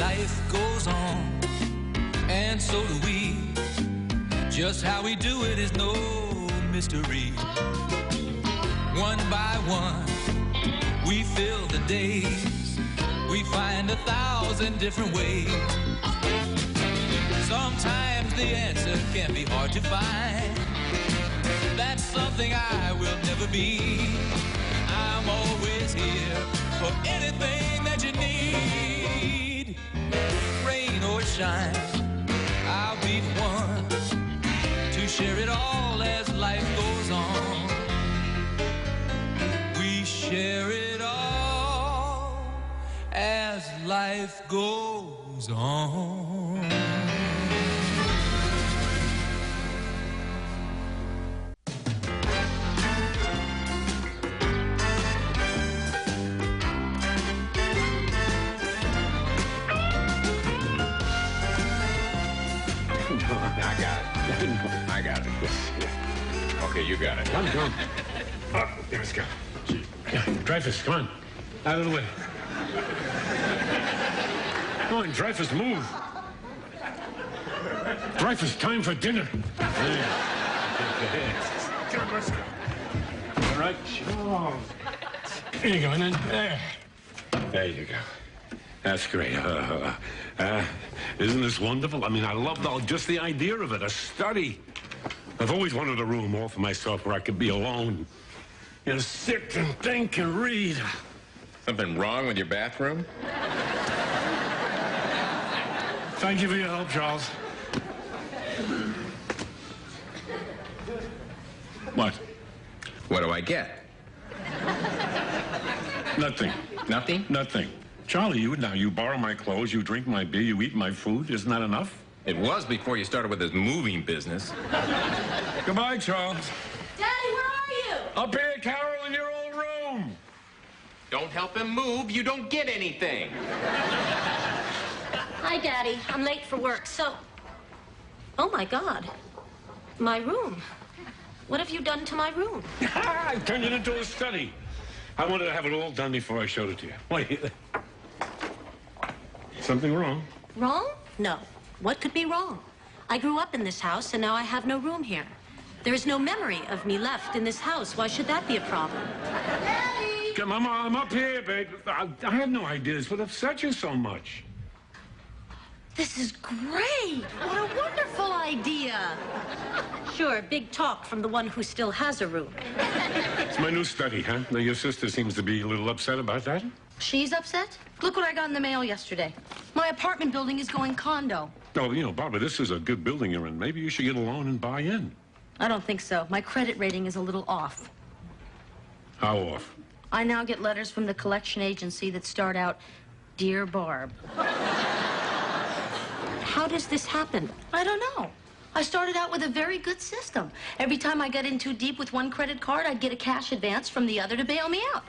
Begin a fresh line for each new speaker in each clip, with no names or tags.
Life goes on, and so do we. Just how we do it is no mystery. One by one, we fill the days. We find 1,000 different ways. Sometimes the answer can be hard to find. That's something I will never be. I'm always here for anything that you need. Rain or shine, I'll be the one to share it all as life goes on. We share it all as life goes on.
I got it. Yeah. Okay, you got it.
Come on. Oh, there we go. Dreyfus, come on. Out of the way. Come on, Dreyfus, move. Dreyfus, time for dinner. Come on, let's go. All right. Oh. Here you go, and then there. There you go. That's great. Isn't this wonderful? I mean, I love just the idea of it, a study. I've always wanted a room all for myself where I could be alone. You know, sit and think and read.
Something wrong with your bathroom?
Thank you for your help, Charles. What?
What do I get?
Nothing.
Nothing?
Nothing. Charlie, you borrow my clothes, you drink my beer, you eat my food. Isn't that enough?
It was before you started with this moving business.
Goodbye, Charles.
Daddy, where are you?
Up here, Carol, in your old room.
Don't help him move, you don't get anything.
Hi, Daddy. I'm late for work, so... Oh, my God. My room. What have you done to my room?
I turned it into a study. I wanted to have it all done before I showed it to you. Wait. Something wrong?
Wrong? No. What could be wrong? I grew up in this house, and now I have no room here. There is no memory of me left in this house. Why should that be a problem? Daddy!
Come on, I'm up here, babe. I have no idea. This would upset you so much.
This is great! What a wonderful idea! Sure, big talk from the one who still has a room.
It's my new study, huh? Now, your sister seems to be a little upset about that.
She's upset? Look what I got in the mail yesterday. My apartment building is going condo.
Oh, you know, Barbara, this is a good building you're in. Maybe you should get a loan and buy in.
I don't think so. My credit rating is a little off.
How off?
I now get letters from the collection agency that start out, Dear Barb.
How does this happen?
I don't know. I started out with a very good system. Every time I got in too deep with one credit card, I'd get a cash advance from the other to bail me out.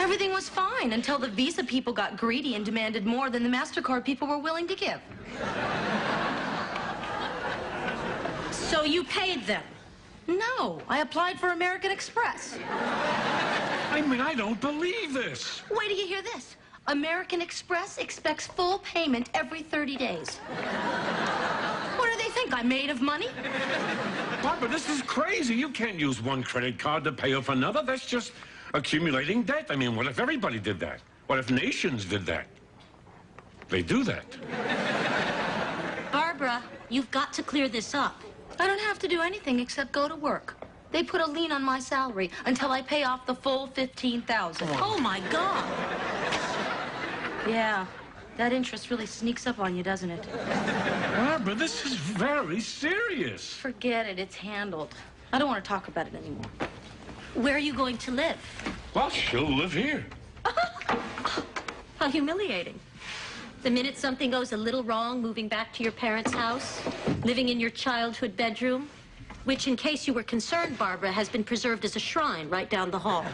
Everything was fine until the Visa people got greedy and demanded more than the MasterCard people were willing to give.
So you paid them?
No, I applied for American Express.
I mean, I don't believe this.
Wait till you hear this. American Express expects full payment every 30 days. What do they think, I'm made of money?
Barbara, this is crazy. You can't use one credit card to pay off another. That's just accumulating debt. I mean, what if everybody did that? What if nations did that? They do that.
Barbara, you've got to clear this up.
I don't have to do anything except go to work. They put a lien on my salary until I pay off the full $15,000.
Oh, my God.
Yeah, that interest really sneaks up on you, doesn't it?
Barbara, this is very serious.
Forget it, it's handled. I don't want to talk about it anymore.
Where are you going to live?
Well, she'll live here.
How humiliating. The minute something goes a little wrong, moving back to your parents' house, living in your childhood bedroom, which, in case you were concerned, Barbara, has been preserved as a shrine right down the hall.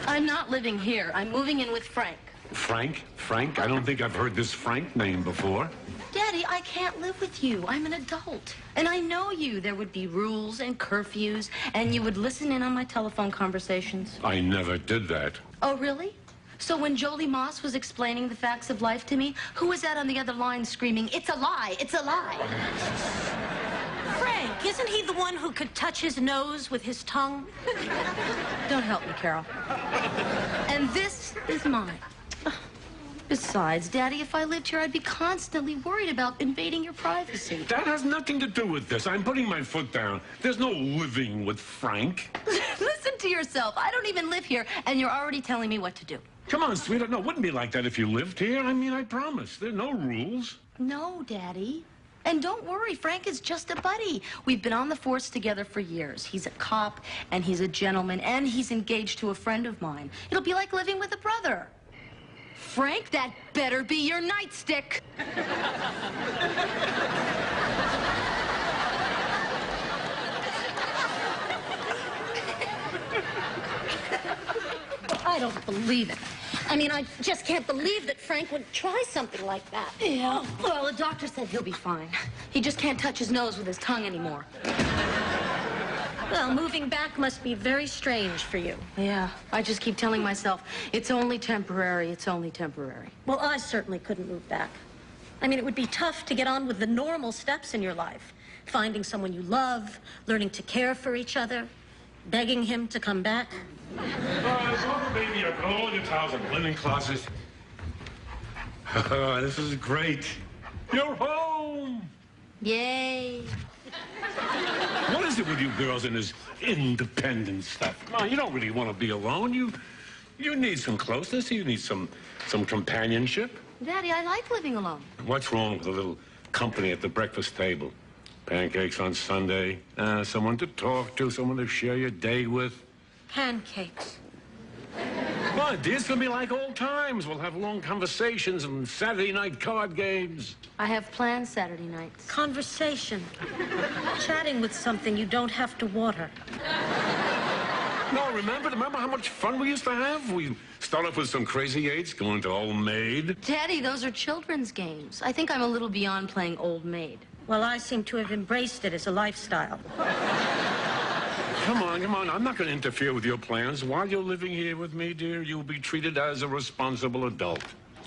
I'm not living here. I'm moving in with Frank.
Frank? Frank? I don't think I've heard this Frank name before.
Daddy, I can't live with you. I'm an adult. And I know you. There would be rules and curfews, and you would listen in on my telephone conversations.
I never did that.
Oh, really? So when Jolie Moss was explaining the facts of life to me, who was that on the other line screaming, "It's a lie, it's a lie"?
Frank, isn't he the one who could touch his nose with his tongue?
Don't help me, Carol. And this is mine. Besides, Daddy, if I lived here, I'd be constantly worried about invading your privacy.
That has nothing to do with this. I'm putting my foot down. There's no living with Frank.
Listen to yourself. I don't even live here, and you're already telling me what to do.
Come on, sweetheart. No, it wouldn't be like that if you lived here. I mean, I promise. There are no rules.
No, Daddy. And don't worry, Frank is just a buddy. We've been on the force together for years. He's a cop, and he's a gentleman, and he's engaged to a friend of mine. It'll be like living with a brother. Frank, that better be your nightstick.
I don't believe it. I mean, I just can't believe that Frank would try something like that.
Yeah, well, the doctor said he'll be fine. He just can't touch his nose with his tongue anymore.
Well, moving back must be very strange for you.
Yeah, I just keep telling myself, it's only temporary, it's only temporary.
Well, I certainly couldn't move back. I mean, it would be tough to get on with the normal steps in your life. Finding someone you love, learning to care for each other, begging him to come back.
Oh, baby, I put all your towels in the linen closet. Oh, this is great. You're home.
Yay.
What is it with you girls and this independent stuff? Come on, you don't really want to be alone. You need some closeness. You need some companionship.
Daddy, I like living alone.
What's wrong with a little company at the breakfast table? Pancakes on Sunday, someone to talk to, someone to share your day with.
Pancakes.
Well, it's gonna be like old times. We'll have long conversations and Saturday night card games.
I have plans Saturday nights.
Conversation. Chatting with something you don't have to water.
No, remember how much fun we used to have? We start off with some crazy eights, going to Old Maid.
Daddy, those are children's games. I think I'm a little beyond playing Old Maid.
Well, I seem to have embraced it as a lifestyle.
Come on. I'm not going to interfere with your plans. While you're living here with me, dear, you'll be treated as a responsible adult.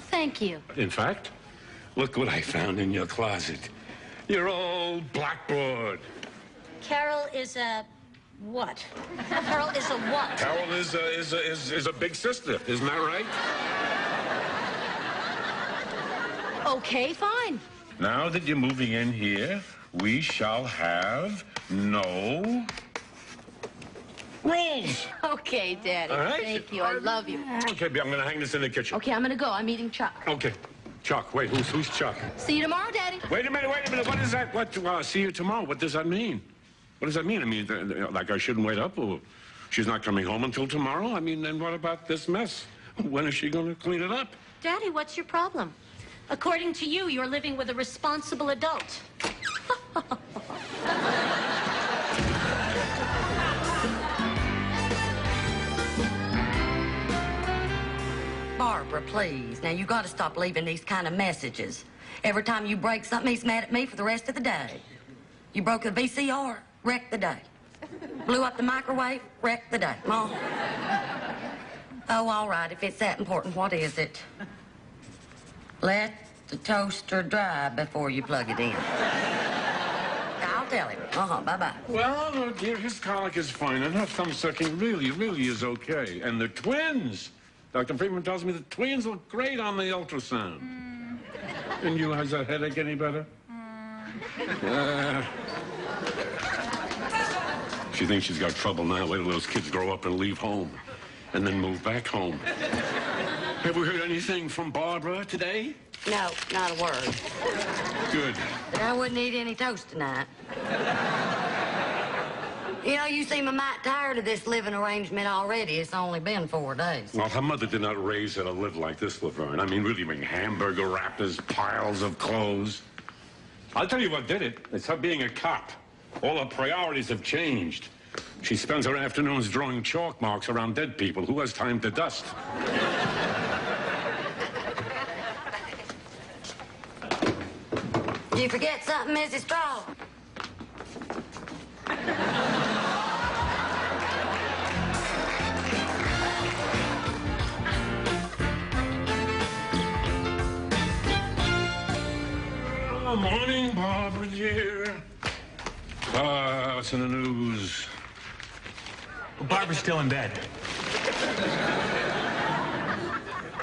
Thank you.
In fact, look what I found in your closet. Your old blackboard.
Carol is a what? Carol is a what?
Carol is a big sister. Isn't that right?
Okay, fine.
Now that you're moving in here, we shall have no rules.
Okay, Daddy.
All right?
Thank you. I love you.
Okay, I'm going to hang this in the kitchen.
Okay, I'm gonna go. I'm eating Chuck.
Okay. Chuck, wait, who's Chuck?
See you tomorrow, Daddy.
Wait a minute. What is that? What, see you tomorrow? What does that mean? What does that mean? I mean, like I shouldn't wait up, or she's not coming home until tomorrow? I mean, then what about this mess? When is she going to clean it up?
Daddy, what's your problem? According to you, you're living with a responsible adult.
Barbara, please. Now, you got to stop leaving these kind of messages. Every time you break something, he's mad at me for the rest of the day. You broke the VCR, wrecked the day. Blew up the microwave, wrecked the day. Mom. Oh, all right. If it's that important, what is it? Let the toaster dry before you plug it in. I'll tell him. Bye-bye.
Well, no, dear, his colic is fine, and her thumb sucking really is okay. And the twins. Dr. Friedman tells me the twins look great on the ultrasound. And you, has that headache any better? She thinks she's got trouble now. Wait till those kids grow up and leave home. And then move back home. Have we heard anything from Barbara today?
No, not a word.
Good.
But I wouldn't eat any toast tonight. You know, you seem a mite tired of this living arrangement already. It's only been 4 days.
Well, her mother did not raise her to live like this, Laverne. I mean, really, hamburger wrappers, piles of clothes. I'll tell you what did it. It's her being a cop. All her priorities have changed. She spends her afternoons drawing chalk marks around dead people. Who has time to dust?
Did you forget something, Mrs. Straw?
here. What's in the news?
Well, Barbara's still in bed.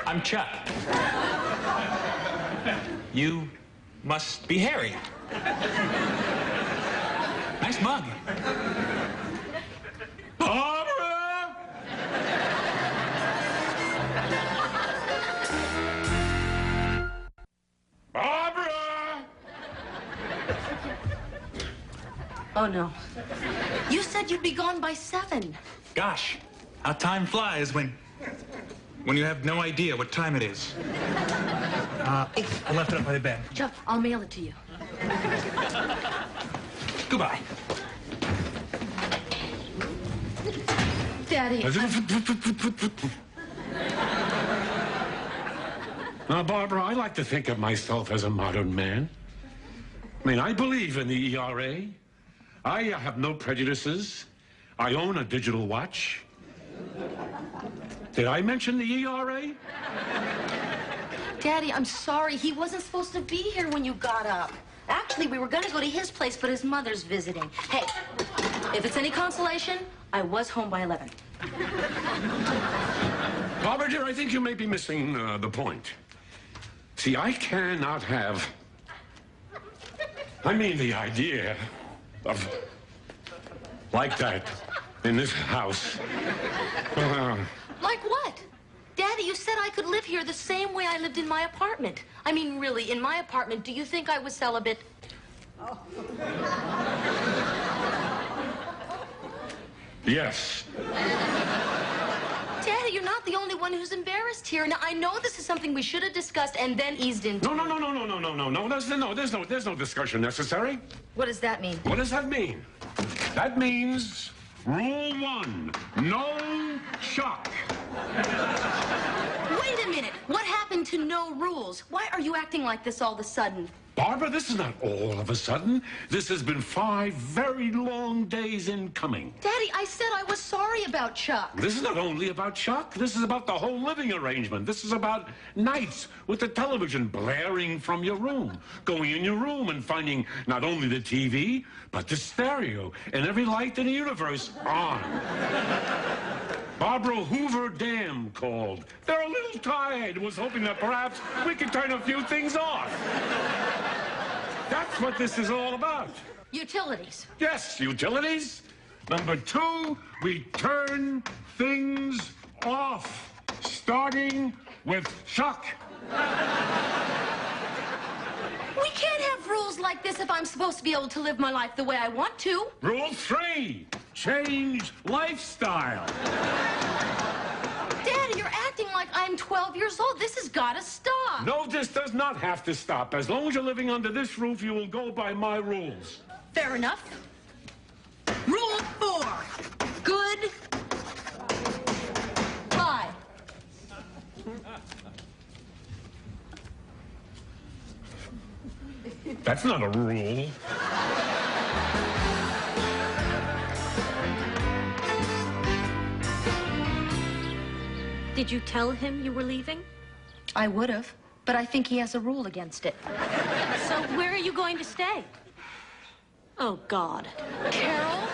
I'm Chuck. You must be Harry. Nice mug.
Barbara! Barbara!
Oh, no. You said you'd be gone by 7.
Gosh, how time flies when you have no idea what time it is. I left it up by the bed.
Chuck, I'll mail it to you.
Goodbye.
Daddy,
Now, Barbara, I like to think of myself as a modern man. I mean, I believe in the ERA. I have no prejudices. I own a digital watch. Did I mention the ERA?
Daddy, I'm sorry. He wasn't supposed to be here when you got up. Actually, we were going to go to his place, but his mother's visiting. Hey, if it's any consolation, I was home by 11.
Barbara, dear, I think you may be missing the point. See, I cannot have... I mean, the idea of... like that in this house.
Like what? Daddy, you said I could live here the same way I lived in my apartment. I mean, really, in my apartment, do you think I was celibate?
Yes.
Daddy, you're not the only one who's embarrassed here. Now, I know this is something we should have discussed and then eased into.
No. There's no discussion necessary.
What does that mean?
What does that mean? That means rule 1, no shock.
Wait a minute. What happened to no rules? Why are you acting like this all of a sudden?
Barbara, this is not all of a sudden. This has been 5 very long days in coming.
Daddy, I said I was sorry about Chuck.
This is not only about Chuck. This is about the whole living arrangement. This is about nights with the television blaring from your room. Going in your room and finding not only the TV, but the stereo and every light in the universe on. Barbara Hoover Dam called. They're a little tired. Was hoping that perhaps we could turn a few things off. That's what this is all about.
Utilities.
Yes, utilities. Number 2, we turn things off, starting with Chuck.
We can't have rules like this if I'm supposed to be able to live my life the way I want to.
Rule 3, change lifestyle.
Daddy, you're acting like I'm 12 years old. This has got to stop.
No, this does not have to stop. As long as you're living under this roof, you will go by my rules.
Fair enough. Rule 4. Good. Bye.
That's not a rule.
Did you tell him you were leaving?
I would have, but I think he has a rule against it.
So where are you going to stay? Oh, God.
Carol,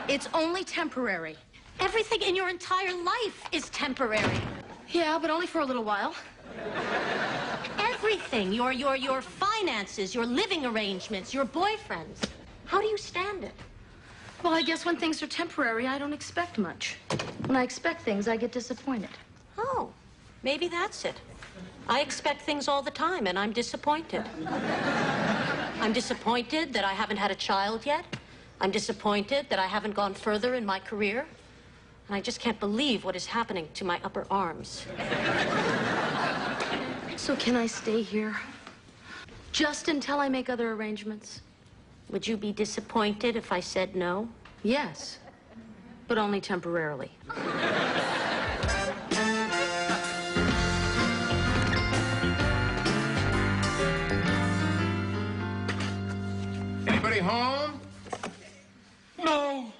it's only temporary.
Everything in your entire life is temporary.
Yeah, but only for a little while.
Everything. Your finances, your living arrangements, your boyfriends. How do you stand it?
Well, I guess when things are temporary, I don't expect much. When I expect things, I get disappointed.
Oh, maybe that's it. I expect things all the time, and I'm disappointed. I'm disappointed that I haven't had a child yet. I'm disappointed that I haven't gone further in my career. And I just can't believe what is happening to my upper arms.
So can I stay here? Just until I make other arrangements?
Would you be disappointed if I said no?
Yes, but only temporarily.
Anybody home?
No.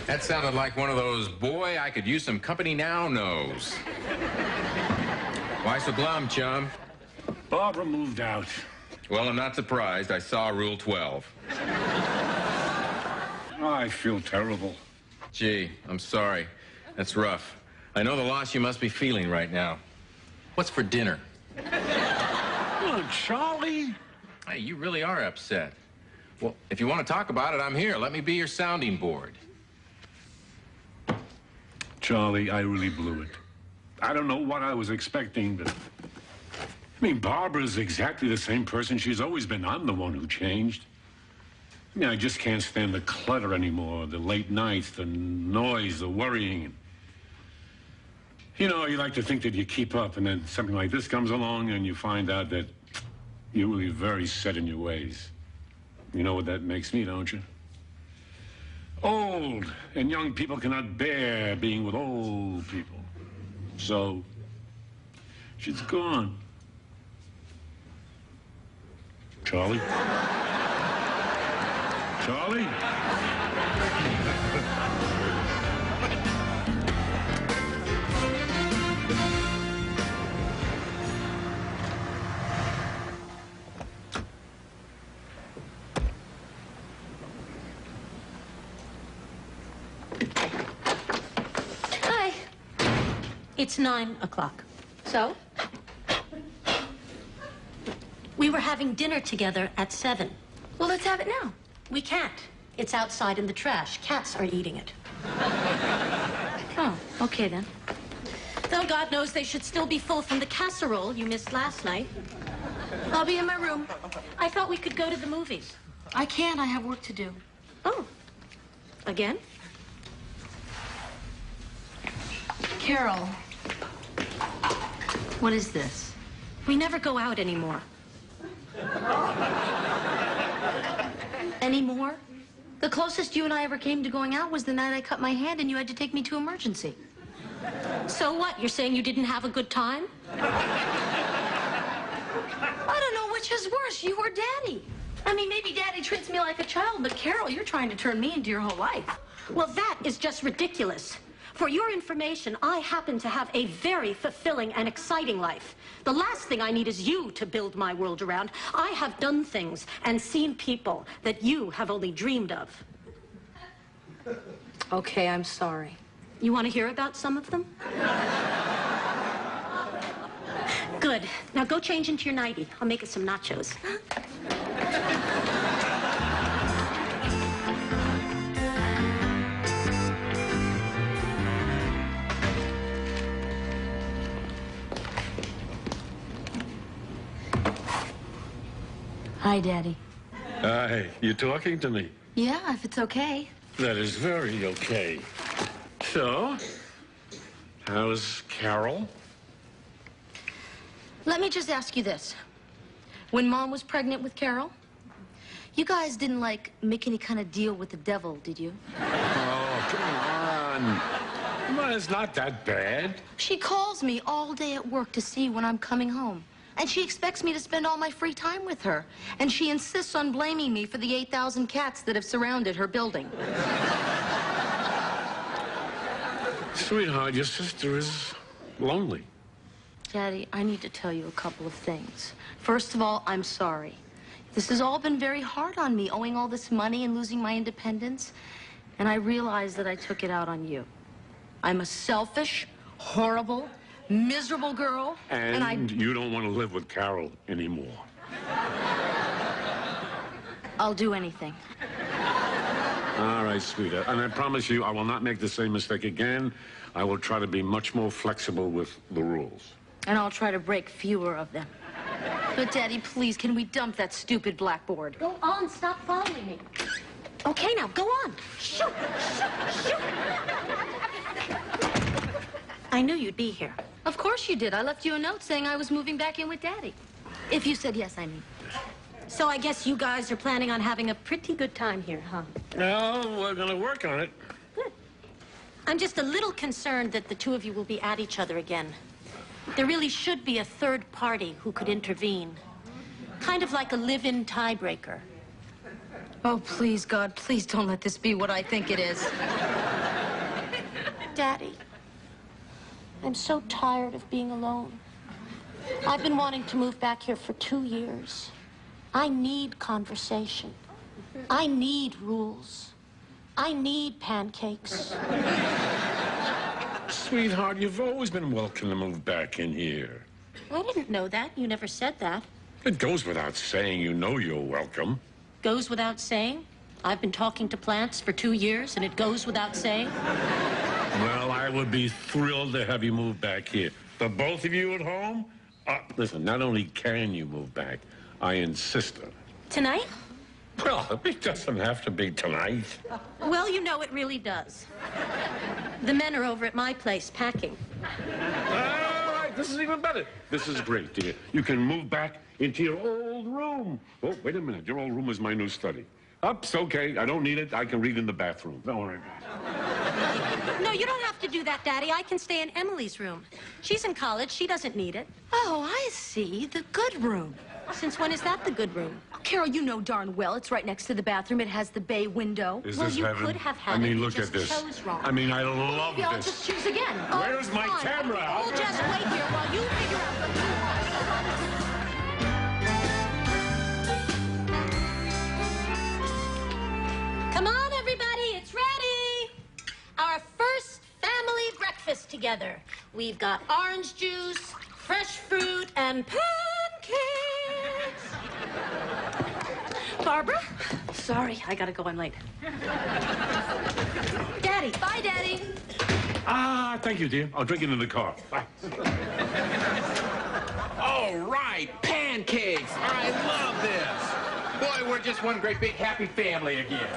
That sounded like one of those, boy, I could use some company now no's. Why so glum, chum?
Barbara moved out.
Well, I'm not surprised. I saw Rule 12.
I feel terrible.
Gee, I'm sorry. That's rough. I know the loss you must be feeling right now. What's for dinner?
Oh, Charlie.
Hey, you really are upset. Well, if you want to talk about it, I'm here. Let me be your sounding board.
Charlie, I really blew it. I don't know what I was expecting, but... I mean, Barbara's exactly the same person she's always been. I'm the one who changed. I mean, I just can't stand the clutter anymore, the late nights, the noise, the worrying. You know, you like to think that you keep up, and then something like this comes along, and you find out that you're really very set in your ways. You know what that makes me, don't you? Old, and young people cannot bear being with old people. So, she's gone. Charlie? Charlie?
Hi. It's 9 o'clock. So? We were having dinner together at 7.
Well, let's have it now.
We can't. It's outside in the trash. Cats are eating it.
Oh, okay then.
Though God knows they should still be full from the casserole you missed last night.
I'll be in my room.
I thought we could go to the movies.
I can't. I have work to do.
Oh. Again?
Carol. What is this?
We never go out anymore.
Anymore? The closest you and I ever came to going out was the night I cut my hand and you had to take me to emergency.
So what? You're saying you didn't have a good time?
I don't know which is worse, you or Daddy. I mean, maybe Daddy treats me like a child, but Carol, you're trying to turn me into your whole life.
Well, that is just ridiculous. For your information, I happen to have a very fulfilling and exciting life. The last thing I need is you to build my world around. I have done things and seen people that you have only dreamed of.
Okay, I'm sorry.
You want to hear about some of them? Good. Now go change into your nightie. I'll make us some nachos.
Hi, Daddy.
Hi, you talking to me?
Yeah, if it's okay.
That is very okay. So, how's Carol?
Let me just ask you this. When Mom was pregnant with Carol, you guys didn't, like, make any kind of deal with the devil, did you?
Oh, come on. Well, it's not that bad.
She calls me all day at work to see when I'm coming home. And she expects me to spend all my free time with her. And she insists on blaming me for the 8,000 cats that have surrounded her building.
Sweetheart, your sister is lonely.
Daddy, I need to tell you a couple of things. First of all, I'm sorry. This has all been very hard on me, owing all this money and losing my independence. And I realize that I took it out on you. I'm a selfish, horrible, miserable girl.
And you don't want to live with Carol anymore.
I'll do anything.
All right, sweetheart. And I promise you, I will not make the same mistake again. I will try to be much more flexible with the rules.
And I'll try to break fewer of them. But, Daddy, please, can we dump that stupid blackboard?
Go on. Stop following me. Okay, now, go on. Shoot. Shoot. Shoot. I knew you'd be here.
Of course you did. I left you a note saying I was moving back in with Daddy. If you said yes, I mean.
So I guess you guys are planning on having a pretty good time here, huh?
No, we're going to work on it.
Good. I'm just a little concerned that the two of you will be at each other again. There really should be a third party who could intervene. Kind of like a live-in tiebreaker.
Oh, please, God, please don't let this be what I think it is.
Daddy, I'm so tired of being alone. I've been wanting to move back here for 2 years. I need conversation. I need rules. I need pancakes.
Sweetheart, you've always been welcome to move back in here.
I didn't know that. You never said that.
It goes without saying you know you're welcome.
Goes without saying? I've been talking to plants for 2 years, and it goes without saying?
Well, I would be thrilled to have you move back here. The both of you at home? Listen, not only can you move back, I insist on it.
Tonight?
Well, it doesn't have to be tonight.
Well, you know it really does. The men are over at my place packing.
All right, this is even better. This is great, dear. You can move back into your old room. Oh, wait a minute. Your old room is my new study. It's okay. I don't need it. I can read in the bathroom. Don't worry about it.
No, you don't have to do that, Daddy. I can stay in Emily's room. She's in college. She doesn't need it.
Oh, I see. The good room.
Since when is that the good room?
Oh, Carol, you know darn well it's right next to the bathroom. It has the bay window.
Is
Well,
this
you
heaven?
could have had
I mean,
it. You
look
just
at this.
chose wrong.
I mean, I love
Maybe I'll
this.
just choose again.
Where's my
fine.
camera?
We'll just wait here while you figure out what you want. Come on, everybody. It's ready. Our first family breakfast together. We've got orange juice, fresh fruit, and pancakes. Barbara? Sorry, I gotta go. I'm late. Daddy. Bye, Daddy.
Thank you, dear. I'll drink it in the car. Bye.
All right, pancakes. I love this. Boy, we're just one great big happy family again.